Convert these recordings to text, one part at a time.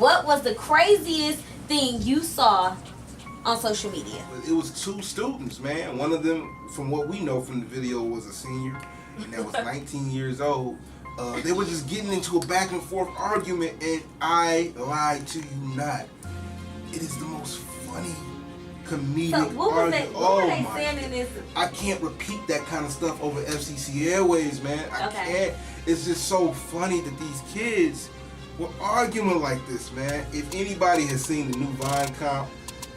what was the craziest thing you saw on social media? It was 2 students, man. One of them, from what we know from the video, was a senior, and that was 19 years old. They were just getting into a back and forth argument, and I lied to you not. It is the most funny comedic So what was argument. what were they saying in this? I can't repeat that kind of stuff over FCC Airways, man. I can't. It's just so funny that these kids were arguing like this, man. If anybody has seen the new Vine comp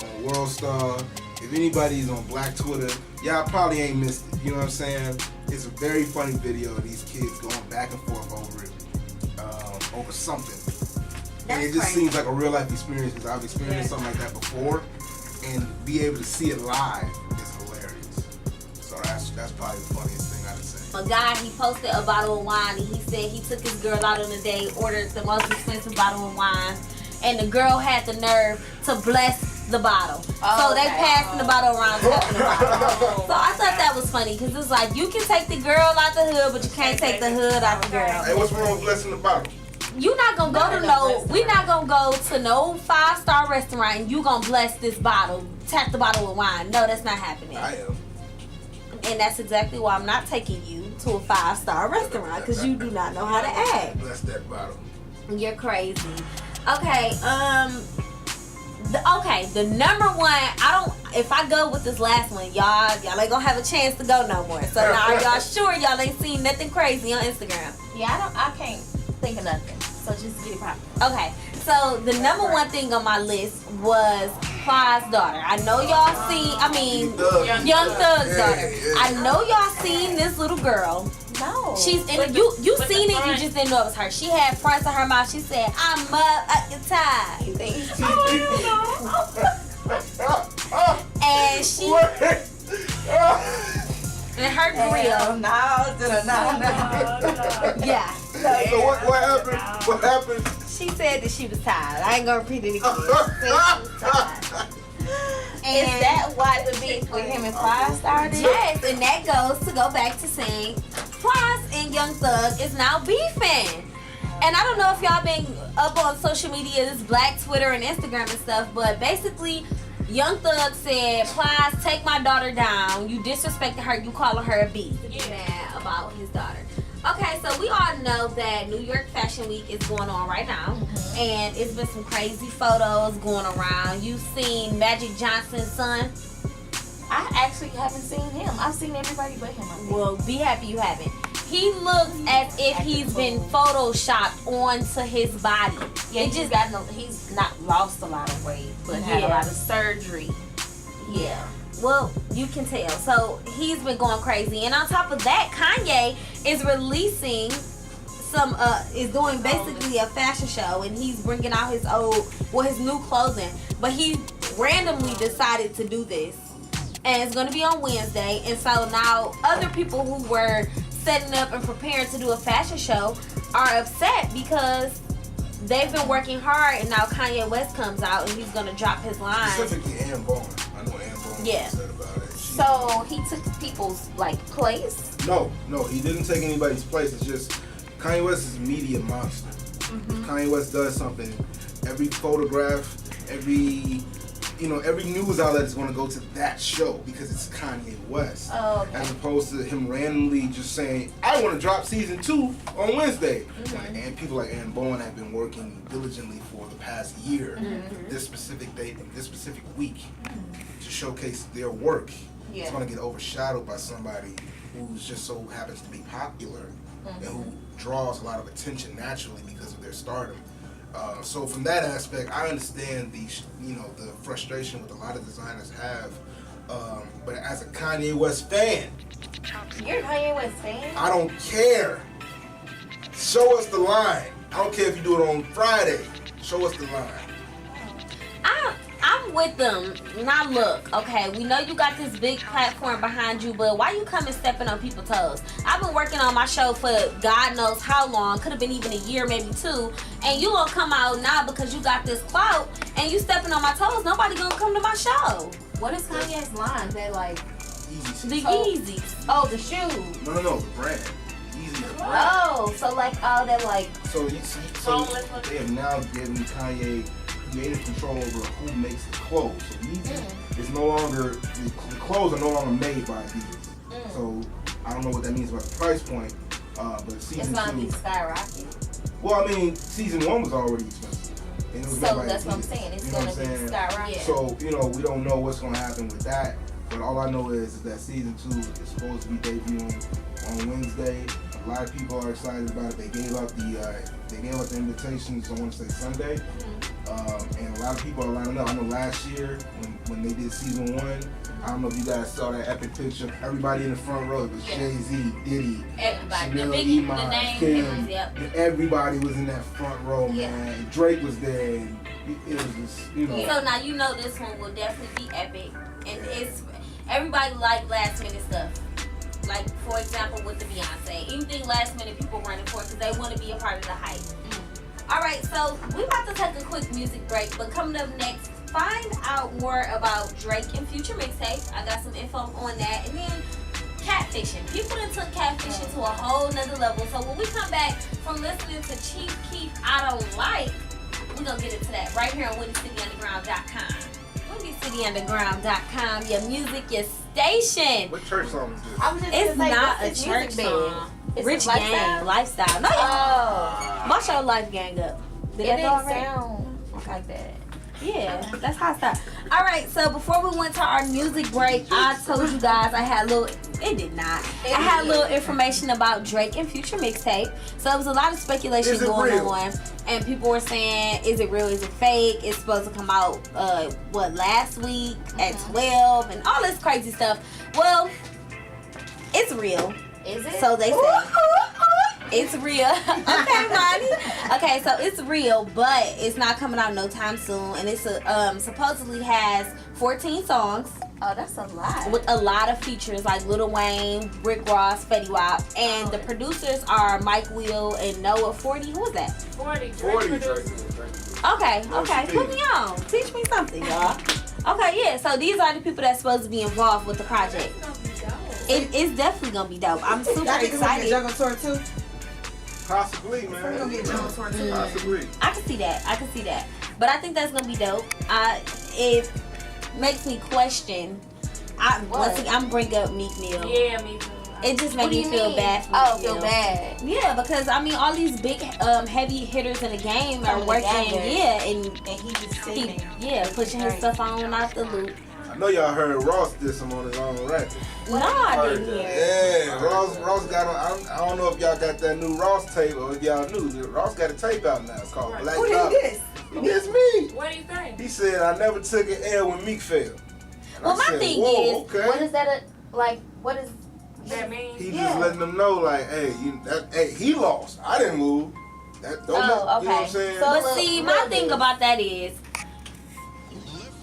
on World Star, if anybody's on Black Twitter, y'all probably ain't missed it. You know what I'm saying? It's a very funny video of these kids going back and forth over it, over something. And it just seems like a real life experience because I've experienced something like that before, and be able to see it live is hilarious. So that's probably the funniest thing I've seen. A guy, he posted a bottle of wine and he said he took his girl out on a date, ordered the most expensive bottle of wine, and the girl had the nerve to bless the bottle. So they passing the bottle around, tapping the bottle. So I thought that was funny because it's like you can take the girl out the hood, but you can't take the hood out the girl. Hey, what's wrong with blessing the bottle? You not gonna go to we not gonna go to no 5-star restaurant and you gonna bless this bottle, tap the bottle with wine. No, that's not happening. I am. And that's exactly why I'm not taking you to a 5-star restaurant because you do not know how to act. Bless that bottle. You're crazy. Okay, the number one, if I go with this last one, y'all ain't gonna have a chance to go no more. So now are y'all sure y'all ain't seen nothing crazy on Instagram? Yeah, I can't think of nothing. So just get it poppin'. Okay, so the number one thing on my list was Plies' daughter. I know y'all Young Thug's daughter. Yeah. I know y'all seen this little girl. No. She's in you seen it, you just didn't know it was her. She had fronts in her mouth. She said, I'm up at the time. And she and her grill. No. Yeah. So what happened? What happened? She said that she was tired. I ain't gonna repeat it again. She was tired. Is that why the beef with him and Plies started? Yes, and that goes to go back to saying Plies and Young Thug is now beefing. And I don't know if y'all been up on social media, this Black Twitter and Instagram and stuff, but basically Young Thug said, Plies, take my daughter down. You disrespected her. You calling her a beast. He's mad about his daughter. Okay, so we all know that New York Fashion Week is going on right now. And it's been some crazy photos going around. You've seen Magic Johnson's son. I actually haven't seen him. I've seen everybody but him. Well, be happy you haven't. He looks as if he's been photoshopped onto his body. Yeah, he's not lost a lot of weight, but had a lot of surgery. Yeah. Well, you can tell. So he's been going crazy, and on top of that, Kanye is releasing is doing basically a fashion show, and he's bringing out his new clothing. But he randomly decided to do this, and it's going to be on Wednesday. And so now other people who were setting up and preparing to do a fashion show are upset because they've been working hard, and now Kanye West comes out and he's going to drop his line. Specifically Ann Bowen. I know Ann Bowen said about it. So he took people's place? No, he didn't take anybody's place. It's just Kanye West is a media monster. If Kanye West does something, every photograph, every news outlet is going to go to that show because it's Kanye West. Oh, okay. As opposed to him randomly just saying, I want to drop season 2 on Wednesday. And people like Ann Bowen have been working diligently for the past year, this specific date and this specific week, to showcase their work. It's going to get overshadowed by somebody who's just so happens to be popular and who draws a lot of attention naturally because of their stardom. So from that aspect, I understand the frustration with a lot of designers have. But as a Kanye West fan, you're a Kanye West fan? I don't care. Show us the line. I don't care if you do it on Friday. Show us the line. I'm with them. Now look, okay, we know you got this big platform behind you, but why you coming stepping on people's toes? I've been working on my show for God knows how long, could have been even a year, maybe 2, and you gonna come out now because you got this clout and you stepping on my toes. Nobody gonna come to my show. What is Kanye's line? They Yeezys. The Yeezys. Oh, the shoes. No, the brand. Yeezys. Oh, so all that So so they have now given Kanye creative control over who makes the clothes. So Yeezy is no longer, the clothes are no longer made by Adidas. So I don't know what that means about the price point, but season 2. It's going to be skyrocket. Well, I mean, season 1 was already expensive. And it was So that's what I'm saying. It's going to be skyrocket. So, you know, we don't know what's going to happen with that. But all I know is that season 2 is supposed to be debuting on Wednesday. A lot of people are excited about it. They gave out the invitations, I want to say Sunday. And a lot of people are lining up. I know last year when they did season 1, I don't know if you guys saw that epic picture. Everybody in the front row, it was Jay-Z, Diddy, Everybody. Chanel, Kim. Everybody was in that front row, man. Drake was there. And it was just, you know. So now you know this one will definitely be epic. And it's everybody like last minute stuff. Like, for example, with the Beyonce. Anything last minute people running for because they want to be a part of the hype. Alright, so we're about to take a quick music break, but coming up next, find out more about Drake and Future mixtape. I got some info on that. And then catfishing. People that took catfishing to a whole nother level. So when we come back from listening to Chief Keef I Don't Like, we're going to get into that right here on WindyCityUnderground.com. WindyCityUnderground.com, your music, your station. What church song is this? It's not a church song. It's Rich Gang, lifestyle. No, watch your life gang up. Did that go already? Sound like that. Yeah, that's how I start. All right, so before we went to our music break, I told you guys I had a little. It did not. I had a little information about Drake and Future mixtape. So there was a lot of speculation going on, and people were saying, "Is it real? Is it fake? It's supposed to come out last week at 12, and all this crazy stuff." Well, it's real. Is it? So they say. It's real. Okay, Monty. Okay, so it's real, but it's not coming out no time soon. And it's supposedly has 14 songs. Oh, that's a lot. With a lot of features like Lil Wayne, Rick Ross, Fetty Wap. And the producers are Mike Will and Noah 40. Who is that? 40. Okay. Put me on. Teach me something, y'all. Okay, yeah. So these are the people that's supposed to be involved with the project. It's definitely going to be dope. I'm super excited. Y'all gonna tour too? Possibly, man. We're gonna get John tour too. Possibly. I can see that. But I think that's gonna be dope. It makes me question. Once again, I'm bring up Meek Mill. Yeah, me too. It just makes me feel bad for Meek Mill. Feel bad. Yeah, because I mean, all these big, heavy hitters in the game are working. Yeah, and he just sitting. Pushing his stuff on out the loop. I know y'all heard Ross did some on his own record. No, I didn't hear. Yeah, Ross got on. I don't know if y'all got that new Ross tape or if y'all knew. Ross got a tape out now. It's called Black Who Dog. did this? It's me. What do you think? He said, I never took an L when Meek failed. And Well, I my said, thing whoa, is, okay. What is that? What is That mean? He just letting them know, like, hey, he lost. I didn't move. That don't okay. you know what I'm saying? So, But see, my thing about that is,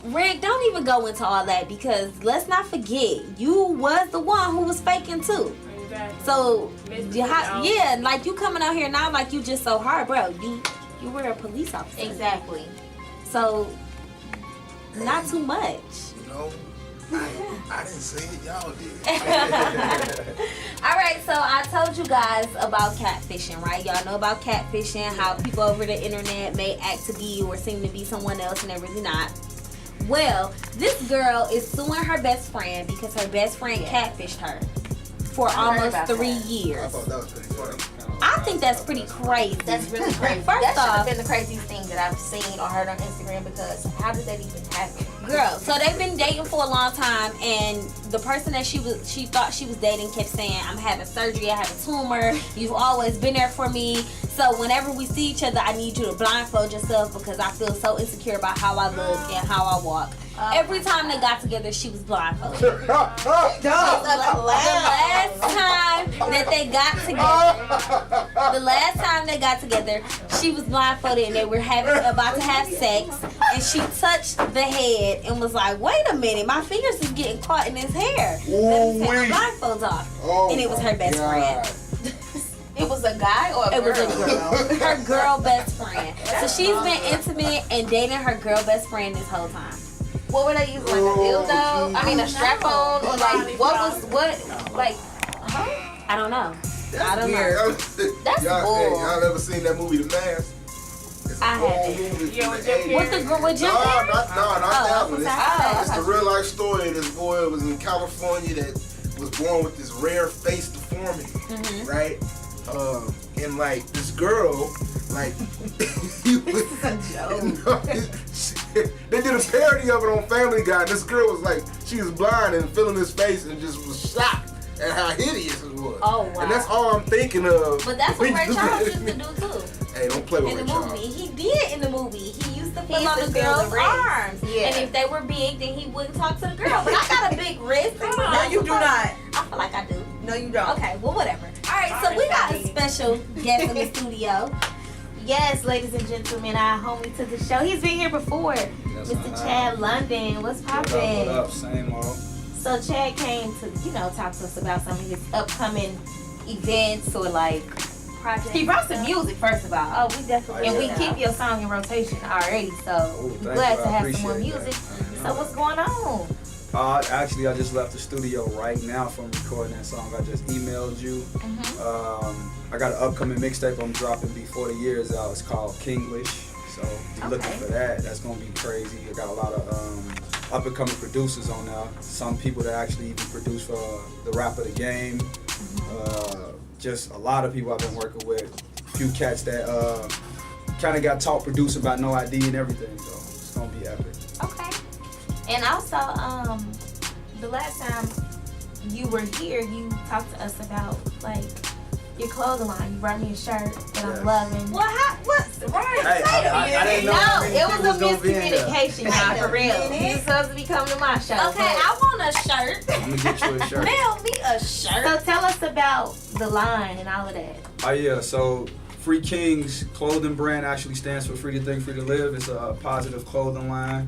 Rick, don't even go into all that because let's not forget, you was the one who was faking too. Exactly. So, like you coming out here now like you just so hard, bro. You were a police officer. Exactly. So, not too much. You know, I didn't say it, y'all did. All right, so I told you guys about catfishing, right? Y'all know about catfishing, how people over the internet may act to be or seem to be someone else and they're really not. Well, this girl is suing her best friend because her best friend catfished her for almost 3 years. I thought that was pretty funny. I think that's pretty crazy. That's really crazy. First That should off, have been the craziest thing that I've seen or heard on Instagram because how did that even happen? girl, so they've been dating for a long time, and the person that she thought she was dating kept saying, I'm having surgery, I have a tumor, you've always been there for me, so whenever we see each other, I need you to blindfold yourself because I feel so insecure about how I look and how I walk. Every time they got together, she was blindfolded. The last time that they got together, she was blindfolded and they were about to have sex, and she touched the head and was like, wait a minute, my fingers is getting caught in his hair. Let me take my blindfolds off. And it was her best friend. It was a guy or a It girl? was a girl. Her girl best friend. So she's been intimate and dating her girl best friend this whole time. What were they using? Like a dildo? I mean, a strap on? Or like, I don't know. That's That's y'all, bull. y'all ever seen that movie The Mask? I had movie. Yeah, with Jim With the girl with Jim Carrey? Not that one. It's the Oh. real life story of this boy that was in California that was born with this rare face deformity, right? And like this girl, like It's a joke. they did a parody of it on Family Guy. And this girl was like, she was blind and filling his face and just was shocked at how hideous it was. Oh, wow. And that's all I'm thinking of. But that's what Ray Charles used to do too. Hey, don't play with In Ray the Charles. movie, he did in the movie. He used to put He on used the to feel girl's the wrist. arms, Yeah. and if they were big, then he wouldn't talk to the girl. But I got a big wrist. No, you do not. I feel like I do. No, you don't. Okay, well, whatever. All right, so we got a special guest in the studio. Yes, ladies and gentlemen, our homie to the show. He's been here before. Mr. Chad London. What's poppin'? What up? Same old. So Chad came to, talk to us about some of his upcoming events or like projects. He brought some music, first of all. Oh, we definitely. And we keep your song in rotation already, so we're glad to have some more music. So what's going on? Actually, I just left the studio right now from recording that song. I just emailed you. I got an upcoming mixtape I'm dropping before the year is out. It's called Kinglish. So be looking for that. That's gonna be crazy. I got a lot of up and coming producers on there. Some people that actually even produce for the Rap of the Game. Just a lot of people I've been working with. A few cats that kind of got taught producing by no ID and everything. So it's gonna be epic. Okay. And also, the last time you were here, you talked to us about like your clothing line. You brought me a shirt that I'm loving. Well, what's right? Hey, I didn't know how many it people was a was gonna be in there. miscommunication, y'all, for real. You supposed to be coming to my show. Okay, I want a shirt. I'm gonna get you a shirt. Mail me a shirt. So tell us about the line and all of that. Oh yeah, so Free Kings clothing brand actually stands for Free to Think, Free to Live. It's a positive clothing line.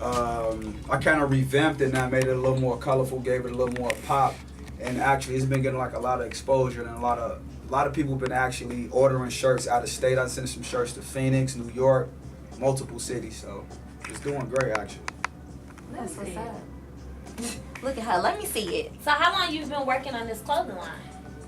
I kind of revamped it and I made it a little more colorful, gave it a little more pop, and actually it's been getting like a lot of exposure and a lot of people have been actually ordering shirts out of state. I sent some shirts to Phoenix, New York, multiple cities, so it's doing great actually. That's what's up. Look at her. Let me see it. So how long you been working on this clothing line?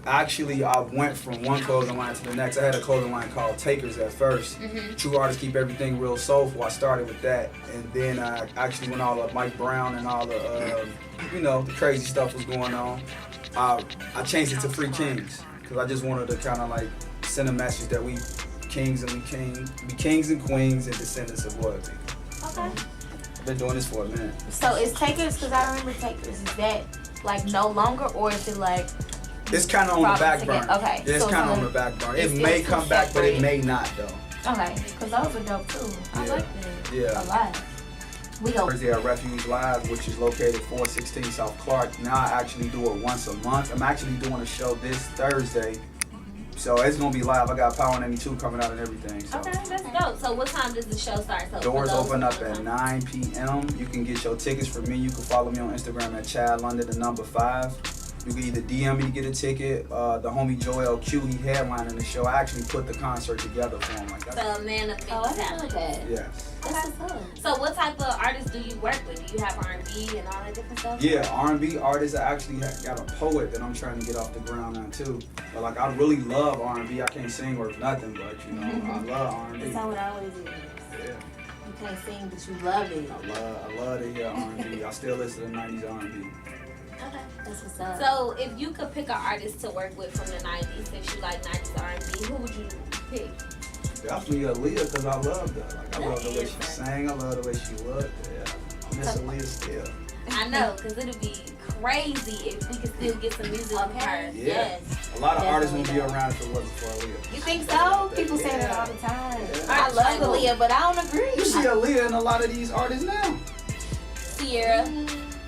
Actually, I went from one clothing line to the next. I had a clothing line called Takers at first. True Artists Keep Everything Real Soulful. I started with that, and then I actually when all the Mike Brown and all the, the crazy stuff was going on, I changed it to Free Kings because I just wanted to kind of like send a message that we kings and we kings and queens and descendants of royalty. Okay. I've been doing this for a minute. So is Takers, because I remember Takers, is that like no longer, or is it like? It's kind of on the back burner. Okay. It's so kind of on the back burner. It may come back, but it may not though. Okay, because those are dope too. I like them a lot. We go. Thursday at Refuge Live, which is located 416 South Clark. Now I actually do it once a month. I'm actually doing a show this Thursday. So it's gonna be live. I got Power 92 coming out and everything. So. Okay, that's dope. So what time does the show start? So doors open up at 9 p.m. You can get your tickets from me. You can follow me on Instagram at Chad London, the number 5. You can either DM me to get a ticket. The homie Joel Q, he headlining the show. I actually put the concert together for him. Like that. So man of I didn't know that. Yeah. That's what's up. So what type of artists do you work with? Do you have R&B and all that different stuff? Yeah, R&B artists. I actually got a poet that I'm trying to get off the ground now too. But like I really love R&B. I can't sing or nothing, but I love R&B. That's how it always is. Yeah. You can't sing, but you love it. I love to hear R&B. I still listen to 90s R&B. Okay, that's what's up. So if you could pick an artist to work with from the 90s, since you like 90s R&B, who would you pick? Definitely Aaliyah, because I love her. Like, I love the way she sang. I love the way she looked. Yeah. I miss Aaliyah still. I know, because it'd be crazy if we could still get some music from her. Yeah. Yes. A lot of artists won't be around if it wasn't for Aaliyah. You think so? People say that all the time. Yeah. I love Aaliyah, but I don't agree. You see Aaliyah in a lot of these artists now. Sierra.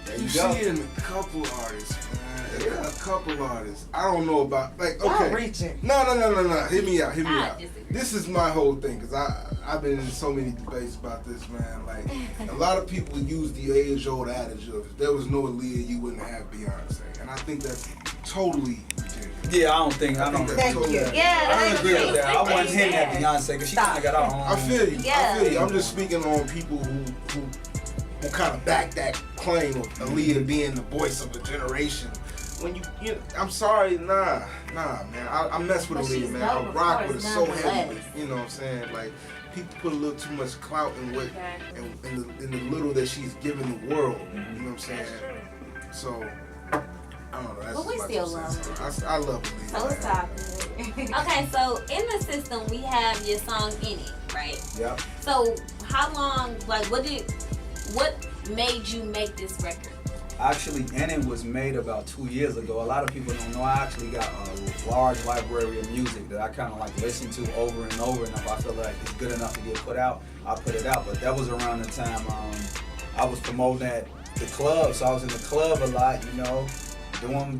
There You you see go. it in a couple artists, man. Yeah. A couple artists. I don't know about like Y'all okay. reaching. No. Hear me out. I disagree. This is my whole thing because I've been in so many debates about this, man. Like a lot of people use the age-old adage of if there was no Aaliyah, you wouldn't have Beyonce, and I think that's totally ridiculous. Yeah, I don't think that's totally Yeah, I don't agree with that. I wasn't hitting at Yeah. Beyonce because she kind of got her own. I feel you. Yeah. I feel you. I'm just speaking on people who kind of back that claim of Aaliyah being the voice of a generation. When you I'm sorry, nah, man. I mess with But Aaliyah, she's man. dope, I of rock course, with her so nonetheless. heavily. You know what I'm saying? Like, people put a little too much clout in what in the little that she's giving the world. You know what I'm saying? So I don't know. That's but we still love her. I love her. So it's topic. Okay, so in the system we have your song in it, right? Yeah. So how long? Like, what made you make this record? Actually, it was made about 2 years ago. A lot of people don't know I actually got a large library of music that I kind of like listen to over and over, and if I feel like it's good enough to get put out, I put it out. But that was around the time I was promoting at the club, so I was in the club a lot, you know,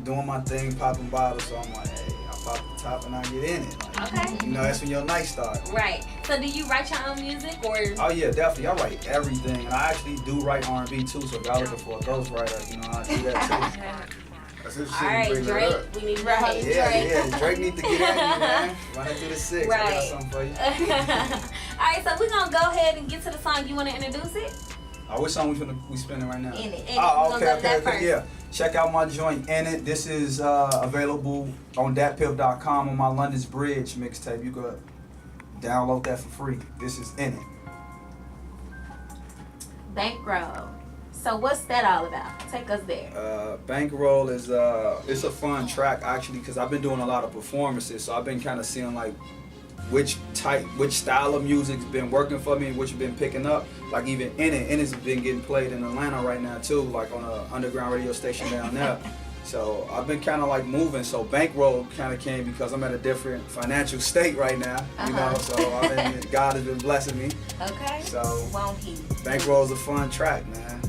doing my thing, popping bottles. So I'm like, hey, I pop the top and I get in it. Like, Okay. You know, that's when your night starts. Right. So do you write your own music or? Oh yeah, definitely. I write everything, and I actually do write R&B too. So if y'all looking for a ghostwriter, you know, I do that too. That's it. All right, Drake. We need Drake. Yeah, Drake need to get at you, man. Running through the 6. Right. I got something for you. All right, so we're gonna go ahead and get to the song. You want to introduce it? Which song we spinning right now? In it. Oh, We're gonna go to that okay. Yeah. Check out my joint In It. This is available on datpiff.com on my London's Bridge mixtape. You could download that for free. This is In It. Bankroll. So what's that all about? Take us there. Bankroll is it's a fun track actually because I've been doing a lot of performances, so I've been kind of seeing like which style of music's been working for me and which been picking up. Like even In It's been getting played in Atlanta right now too, like on an underground radio station down there. So I've been kind of like moving. So Bankroll kind of came because I'm at a different financial state right now, you know. So God has been blessing me. Okay. So Won't he? Bankroll is a fun track, man.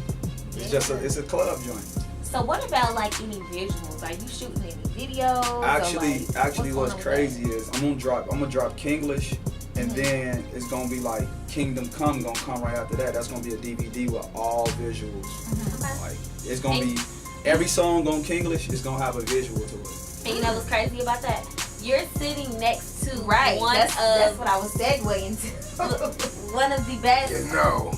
It's just it's a club joint. So what about like any visuals? Are you shooting any videos? Actually, what's crazy is I'm gonna drop Kinglish, and then it's gonna be like Kingdom Come gonna come right after that. That's gonna be a DVD with all visuals. Like it's gonna be every song on Kinglish is gonna have a visual to it. And you know what's crazy about that? You're sitting next to Right. one That's of what I was segueing to. one of the best You know.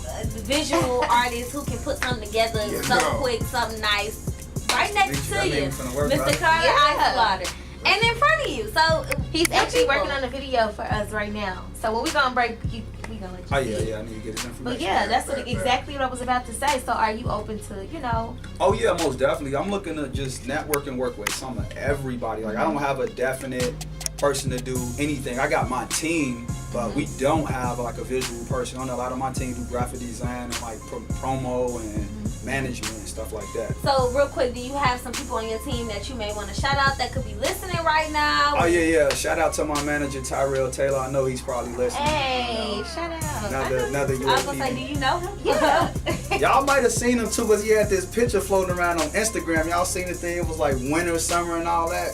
visual artists who can put something together You so know. quick, something nice, right next to That you, name finna work, Mr. right? Carter Yeah. Icewater, and in front of you. So He's actually working on a video for us right now. So when we gonna break, we gonna let you. Oh see it. yeah, I need to get his information. But yeah, that's exactly what I was about to say. So are you open to, you know? Oh yeah, most definitely. I'm looking to just network and work with some of everybody. Like I don't have a definite person to do anything. I got my team, but we don't have like a visual person. I know a lot of my team do graphic design and like promo and management and stuff like that. So real quick, do you have some people on your team that you may want to shout out that could be listening right now? Oh yeah. Shout out to my manager Tyrell Taylor. I know he's probably listening. Hey, shout out. Another I was gonna say, do you know him? Yeah. Y'all might have seen him too, but he had this picture floating around on Instagram. Y'all seen the thing? It was like winter, summer, and all that.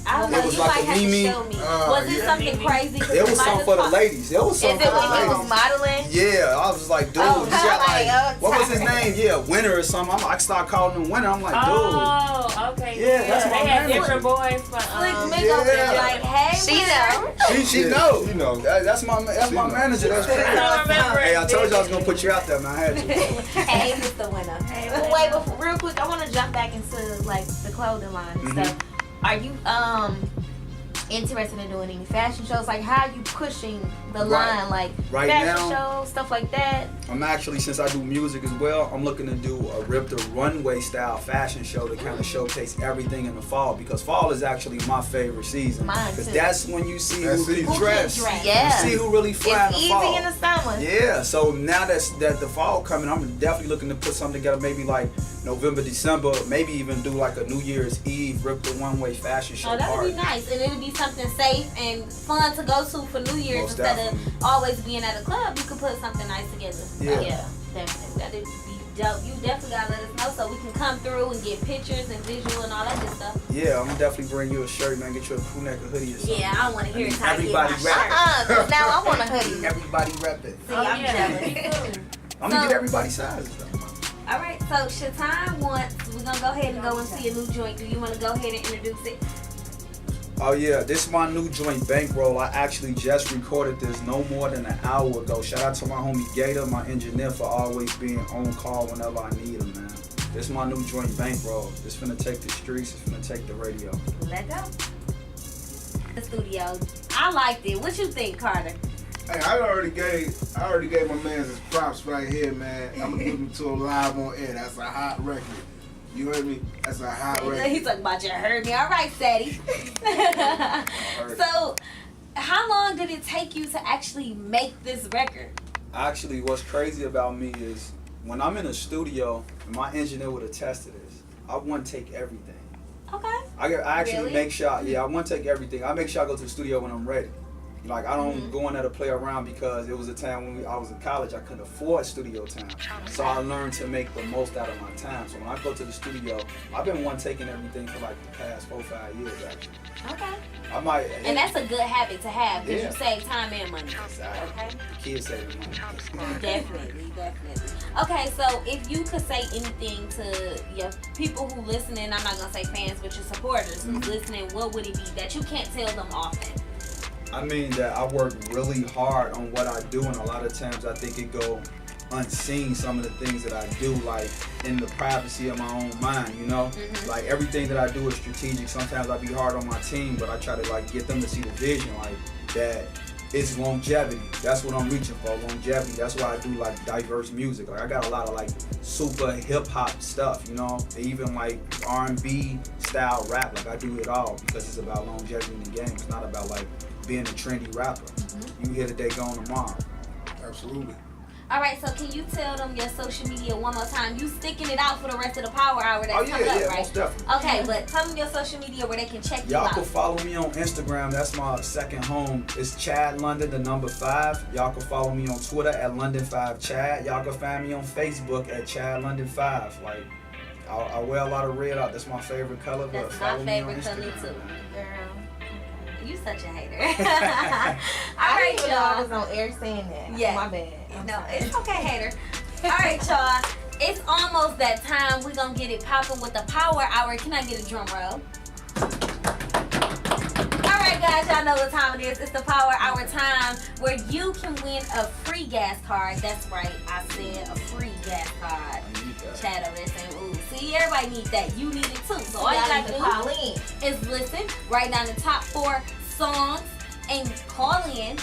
I don't It know. was You like might a have to Mimi. show me. Was it something crazy? It was something for the ladies. It was Is something it for the when you was ladies. modeling? Yeah, I was like, dude, Oh, he got like, oh, what was his name? Yeah, Winter or something. I started calling him Winter. I'm like, dude. Oh, okay. Yeah, that's my They had manager. different boys for Slick Mick over there, like, hey, She winner. She Yeah, knows. she know. That's my know. manager. That's I crazy. don't remember Hey, I it. told you I was gonna put you out there, man. I had to. Hey, Mr. Winner. But wait, but real quick, I want to jump back into like the clothing line and stuff. Are you interested in doing any fashion shows? Like, how are you pushing the line? Like Right fashion now- shows, stuff like that. I'm actually, since I do music as well, I'm looking to do a Rip the Runway style fashion show to kind of showcase everything in the fall, because fall is actually my favorite season. Mine Because too. that's when you see That's who it. can Who dress. can dress. Yeah. You see who really fly It's in easy the fall. in the summer. Yeah, so now that the fall coming, I'm definitely looking to put something together, maybe like November, December, maybe even do like a New Year's Eve Rip the Runway fashion show Oh, that would party. be nice, and it'll be something safe and fun to go to for New Year's Most instead definitely. of always being at a club. You could put something nice together. Yeah. Definitely. That'd be dope. You definitely gotta let us know so we can come through and get pictures and visual and all that good stuff. Yeah, I'm gonna definitely bring you a shirt, man. Get you a crew neck, a hoodie or something. Yeah, I don't want to hear it. How I get Everybody my rap. shirt. 'Cause now I want a hoodie. Everybody rep it. See, I'm jealous. I'm gonna So- get everybody sizes though. All right, so Shatan wants. We're gonna go ahead and go and see a new joint. Do you want to go ahead and introduce it? Oh yeah, this is my new joint, Bankroll. I actually just recorded this no more than an hour ago. Shout out to my homie Gator, my engineer, for always being on call whenever I need him, man. This is my new joint, Bankroll. It's finna take the streets, it's finna take the radio. Let go. The studio. I liked it. What you think, Carter? Hey, I already gave my man his props right here, man. I'm gonna give him to him live on air. That's a hot record. You heard me? That's a hot record. He's talking about you heard me. All right, Sadie. So, how long did it take you to actually make this record? Actually, what's crazy about me is when I'm in a studio, and my engineer would attest to this, I want to take everything. Okay. I actually Really? make sure, I want to take everything. I make sure I go to the studio when I'm ready. Like, I don't go in there to play around because it was a time when I was in college, I couldn't afford studio time. So I learned to make the most out of my time. So when I go to the studio, I've been taking everything for like the past 4-5 years, actually. Okay. I might. And that's a good habit to have because Yeah. you save time and money. Exactly. Okay. The kids save money. Definitely. Okay, so if you could say anything to your people who listening, I'm not gonna say fans, but your supporters who's listening, what would it be that you can't tell them often? I mean that I work really hard on what I do, and a lot of times I think it go unseen, some of the things that I do, like in the privacy of my own mind, you know? Like everything that I do is strategic. Sometimes I be hard on my team, but I try to like get them to see the vision, like that it's longevity. That's what I'm reaching for, longevity. That's why I do like diverse music. Like I got a lot of like super hip hop stuff, you know? Even like R&B style rap, like I do it all because it's about longevity in the game. It's not about like being a trendy rapper. You here today, gone tomorrow. Absolutely. All right, so can you tell them your social media one more time? You sticking it out for the rest of the power hour that's coming up, right? Most definitely. Okay, but tell them your social media where they can check you Y'all out. can follow me on Instagram. That's my second home. It's Chad London, the number 5. Y'all can follow me on Twitter at London5Chad. Y'all can find me on Facebook at Chad London 5. Like, I wear a lot of red out. That's my favorite color. But That's follow my me on favorite color Instagram, too. man. Girl. You such a hater. I All right, didn't even know I was y'all. on air saying that. Yeah. My bad. I'm No, sorry. it's okay, hater. All right, y'all. It's almost that time. We're going to get it popping with the power hour. Can I get a drum roll? All right, guys. Y'all know what time it is. It's the power hour time where you can win a free gas card. That's right. I said a free gas card. I need that. Chad over there saying, ooh. See, everybody needs that. You need it too. So all you Y'all got need to to call do in. is listen, write down the top 4 songs, and call in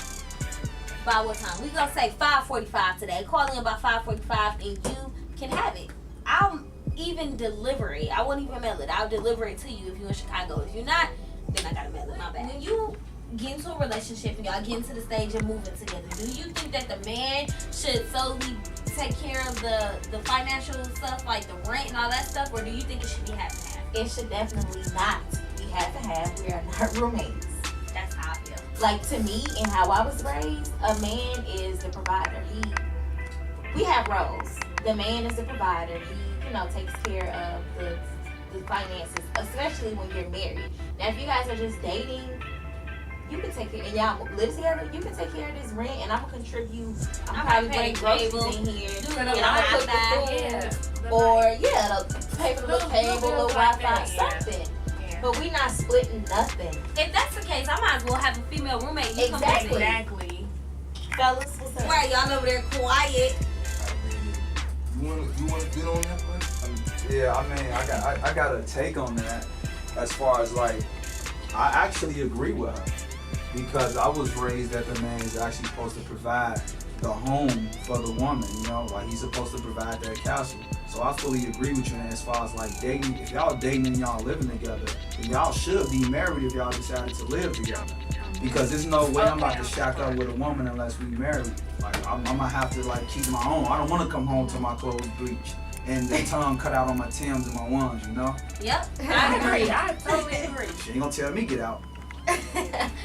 by what time? We gonna say 5:45 today. Call in by 5:45 and you can have it. I'll even deliver it. I won't even mail it. I'll deliver it to you if you're in Chicago. If you're not, then I gotta mail it. My bad. When you get into a relationship and y'all get into the stage of moving together, do you think that the man should solely take care of the financial stuff like the rent and all that stuff, or do you think it should be half and half? It should definitely not be half and half. We are not roommates. That's how I feel. Like, to me and how I was raised, a man is the provider. We have roles. The man is the provider. He, takes care of the finances, especially when you're married. Now, if you guys are just dating, you can take care, and y'all live together, you can take care of this rent, and I'm gonna contribute. I'm probably pay bring groceries in here, do and the I'm gonna cook Wi-Fi, the food, or to pay for the little cable, little Wi-Fi, something. But we not splitting nothing. If that's the case, I might as well have a female roommate. You Exactly. Come Exactly. Fellas, what's up? right, y'all over there quiet. You want to get on that, man? Yeah, I mean, I got a take on that as far as like, I actually agree with her because I was raised that the man is actually supposed to provide the home for the woman, like he's supposed to provide that castle. So I fully agree with you as far as like dating. If y'all dating and y'all living together, then y'all should be married if y'all decided to live together. Because there's no way I'm about to shack up with a woman unless we married. Like I'm gonna have to like keep my own. I don't want to come home to my clothes bleached and the tongue cut out on my Timbs and my ones, Yep. I agree. I totally agree. She ain't gonna tell me get out.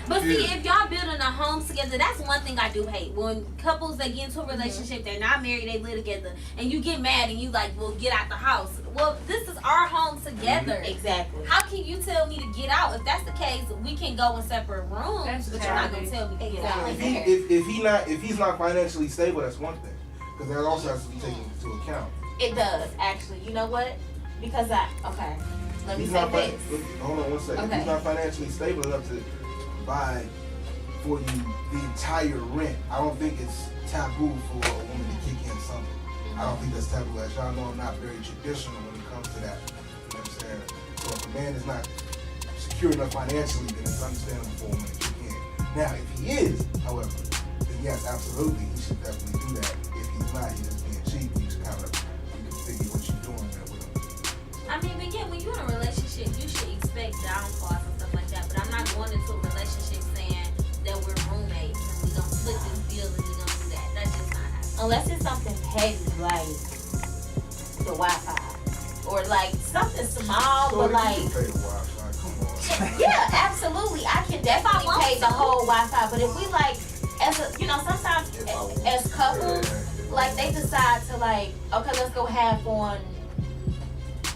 But see, if y'all building a home together, that's one thing I do hate. When couples they get into a relationship, they're not married, they live together, and you get mad and you like, well, get out the house. Well, this is our home together. Exactly. How can you tell me to get out? If that's the case, we can go in separate rooms, but you're not gonna tell me to get out. If he's not financially stable, that's one thing. Because that also has to be taken into account. It does, actually. You know what? Because let me He's say not this. hold on one second. Okay. He's not financially stable enough to buy for you the entire rent. I don't think it's taboo for a woman to kick in something. I don't think that's taboo. As y'all know, I'm not very traditional when it comes to that. You know what I'm saying? So if a man is not secure enough financially, then it's understandable for a woman to kick in. Now, if he is, however, then yes, absolutely, he should definitely do that. If he's not, he's just being cheap. You just kind of figure what you're doing there with him. I mean, but yeah, when you're in a relationship, you should expect downfalls and stuff like that. But I'm not going into a relationship saying that we're roommates and we're gonna split this bill and we're gonna do that. That's just not happening. Unless it's something petty like the Wi-Fi or like something small, So but you like. can pay the Wi-Fi. Come on. Yeah, absolutely. I can definitely pay the whole Wi-Fi, but if we like, as a, you know, sometimes as couples, like they decide to like, okay, let's go have on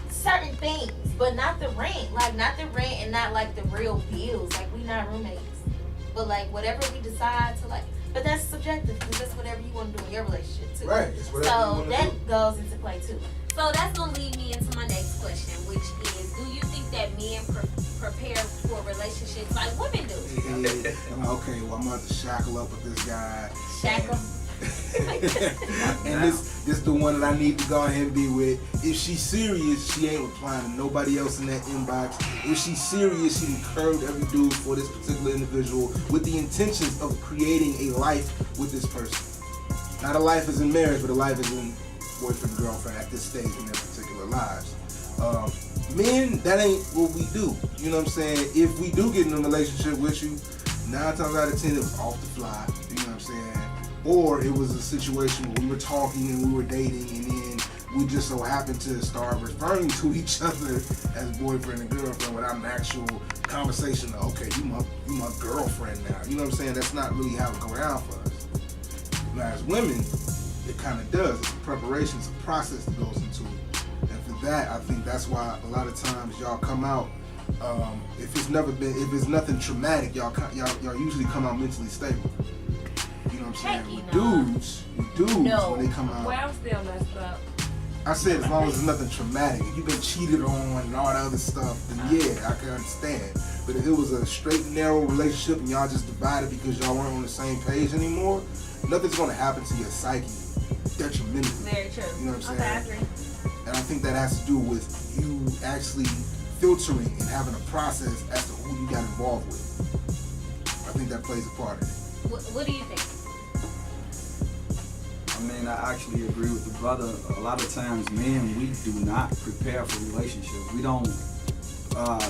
certain things, but not the rent, like not the rent and not like the real bills. Like we not roommates, but like whatever we decide to like, but that's subjective because that's whatever you want to do in your relationship too. Right. It's whatever you So want to that do. goes into play too. So that's gonna lead me into my next question, which is: do you think that men prepare for relationships like women do? Okay, well I'm about to shackle up with this guy. Shackle. And this the one that I need to go ahead and be with. If she's serious, she ain't replying to nobody else in that inbox. If she's serious, she done curved every dude for this particular individual with the intentions of creating a life with this person. Not a life as in marriage, but a life as in boyfriend, girlfriend at this stage in their particular lives. Men, that ain't what we do. You know what I'm saying? If we do get in a relationship with you, 9 times out of 10 it was off the fly. You know what I'm saying? Or it was a situation where we were talking and we were dating, and then we just so happened to start referring to each other as boyfriend and girlfriend without an actual conversation of, okay, you my girlfriend now. You know what I'm saying? That's not really how it go down for us. Now as women, it kind of does. It's a preparation, it's a process that goes into it. And for that, I think that's why a lot of times y'all come out, if it's nothing traumatic, y'all usually come out mentally stable. You know what I'm saying? With dudes, when they come out. Well, I'm still messed up. I said as long as it's nothing traumatic. If you've been cheated on and all that other stuff, then yeah, I can understand. But if it was a straight, narrow relationship and y'all just divided because y'all weren't on the same page anymore, nothing's going to happen to your psyche detrimentally. Very true. You know what I'm Okay, I saying? agree. And I think that has to do with you actually filtering and having a process as to who you got involved with. I think that plays a part in it. What do you think? I mean, I actually agree with the brother. A lot of times, men, we do not prepare for relationships. We don't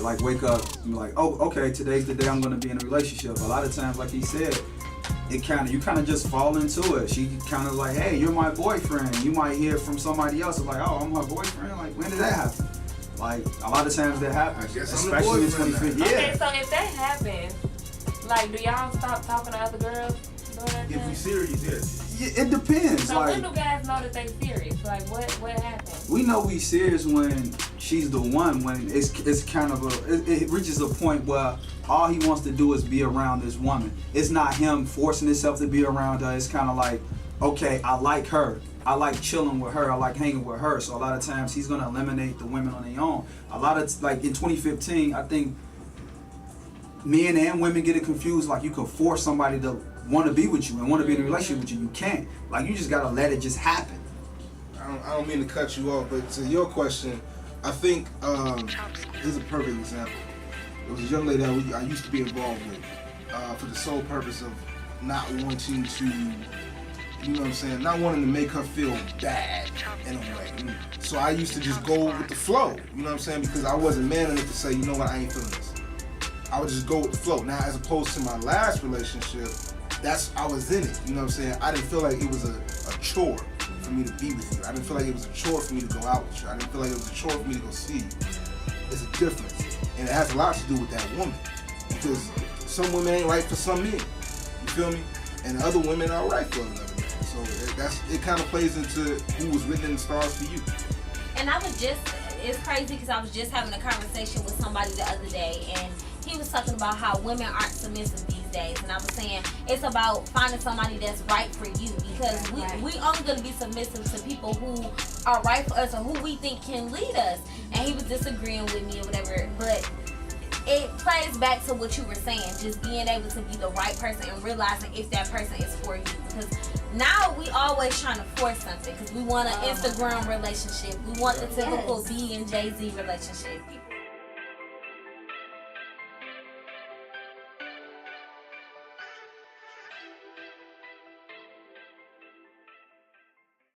like wake up and be like, oh, okay, today's the day I'm gonna be in a relationship. A lot of times, like he said, you kind of just fall into it. She kind of like, hey, you're my boyfriend. You might hear from somebody else like, oh, I'm her boyfriend. Like, when did that happen? Like, a lot of times that happens, I guess I'm the especially in boyfriend 25th. now. Yeah. Okay, so if that happens, like, do y'all stop talking to other girls during that If we time? serious, yes. Yeah, it depends. So like, when do guys know that they serious? Like, what happened? we know we serious when she's the one. When it's kind of it reaches a point where all he wants to do is be around this woman. It's not him forcing himself to be around her. It's kind of like, okay, I like her. I like chilling with her. I like hanging with her. So a lot of times he's gonna eliminate the women on their own. A lot of like in 2015, I think men and women get it confused. Like you can force somebody to want to be with you and want to be in a relationship with you. You can't. Like you just gotta let it just happen. I don't mean to cut you off, but to your question, I think here's a perfect example. There was a young lady that I used to be involved with for the sole purpose of not wanting to, you know what I'm saying, not wanting to make her feel bad in a way. So I used to just go with the flow, you know what I'm saying, because I wasn't man enough to say, you know what, I ain't feeling this. I would just go with the flow. Now, as opposed to my last relationship, I was in it, you know what I'm saying. I didn't feel like it was a chore for me to be with you. I didn't feel like it was a chore for me to go out with you. I didn't feel like it was a chore for me to go see you. It's a difference. And it has a lot to do with that woman. Because some women ain't right for some men. You feel me? And other women are right for another man. So it kind of plays into who was written in the stars for you. And it's crazy because I was just having a conversation with somebody the other day, and he was talking about how women aren't submissive these days. And I was saying it's about finding somebody that's right for you, because we only going to be submissive to people who are right for us or who we think can lead us. And he was disagreeing with me or whatever, but it plays back to what you were saying, just being able to be the right person and realizing if that person is for you. Because now we always trying to force something because we want an Instagram relationship. We want the typical B and Jay-Z relationship.